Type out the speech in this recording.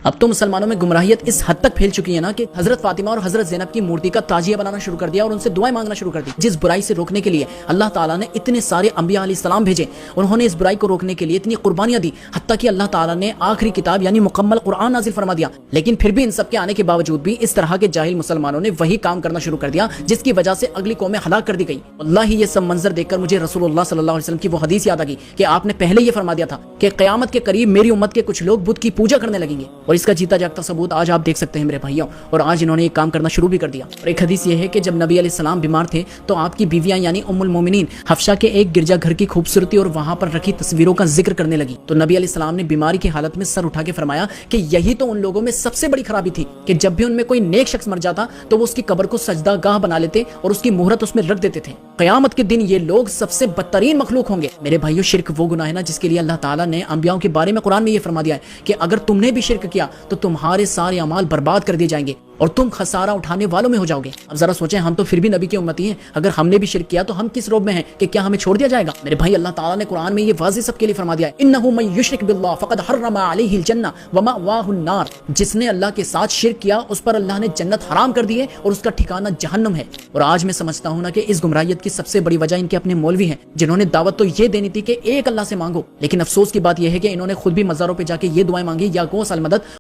اب تو مسلمانوں میں گمراہیت اس حد تک پھیل چکی ہے نا کہ حضرت فاطمہ اور حضرت زینب کی مورتی کا تاجیہ بنانا شروع کر دیا اور ان سے دعائیں مانگنا شروع کر دی. جس برائی سے روکنے کے لیے اللہ تعالیٰ نے اتنے سارے انبیاء علیہ السلام بھیجے، انہوں نے اس برائی کو روکنے کے لیے اتنی قربانیاں دی، حتیٰ کہ اللہ تعالیٰ نے آخری کتاب یعنی مکمل قرآن نازل فرما دیا. لیکن پھر بھی ان سب کے آنے کے باوجود بھی اس طرح کے جاہل مسلمانوں نے وہی کام کرنا شروع کر دیا جس کی وجہ سے اگلی قومیں ہلاک کر دی گئی. واللہ یہ سب منظر دیکھ کر مجھے رسول اللہ صلی اللہ علیہ وسلم کی وہ حدیث یاد آ گئی کہ آپ نے پہلے یہ فرما دیا تھا کہ قیامت کے قریب میری امت کے کچھ لوگ بت کی پوجا کرنے لگیں گے، اور اس کا جیتا جاگتا ثبوت آج آپ دیکھ سکتے ہیں میرے بھائیوں. اور آج انہوں نے ایک کام کرنا شروع بھی کر دیا. اور ایک حدیث یہ ہے کہ جب نبی علیہ السلام بیمار تھے تو آپ کی بیویاں یعنی ام المومنین حفصہ کے ایک گرجا گھر کی خوبصورتی اور وہاں پر رکھی تصویروں کا ذکر کرنے لگی. تو نبی علیہ السلام نے بیماری کی حالت میں سر اٹھا کے فرمایا کہ یہی تو ان لوگوں میں سب سے بڑی خرابی تھی کہ جب بھی ان میں کوئی نیک شخص مر جاتا تو وہ اس کی قبر کو سجدہ گاہ بنا لیتے اور اس کی مہرت اس میں رکھ دیتے تھے. قیامت کے دن یہ لوگ سب سے بدترین مخلوق ہوں گے. میرے بھائیوں، شرک وہ گناہ ہے نا جس کے لیے اللہ تعالیٰ نے انبیاء کے بارے میں قرآن میں یہ فرما دیا ہے کہ اگر تم نے بھی شرک کیا تو تمہارے سارے اعمال برباد کر دیے جائیں گے اور تم خسارہ اٹھانے والوں میں ہو جاؤ گے. اب ذرا سوچیں، ہم تو پھر بھی نبی کی امتی ہیں، اگر ہم نے بھی شرک کیا تو ہم کس روب میں ہیں کہ کیا ہمیں چھوڑ دیا جائے گا؟ میرے بھائی، اللہ تعالیٰ نے قرآن میں یہ واضح سب کے لیے فرما دیا ہے، انہ من یشرک باللہ فقد حرم علیہ الجنہ ومأواہ النار. جس نے اللہ کے ساتھ شرک کیا اس پر اللہ نے جنت حرام کر دی ہے اور اس کا ٹھکانہ جہنم ہے. اور آج میں سمجھتا ہوں نا کہ اس گمراہیت کی سب سے بڑی وجہ ان کے اپنے مولوی ہیں، جنہوں نے دعوت تو یہ دینی تھی کہ ایک اللہ سے مانگو، لیکن افسوس کی بات یہ ہے کہ انہوں نے خود بھی مزاروں پہ جا کے یہ دعائیں مانگی، یا غوث المدد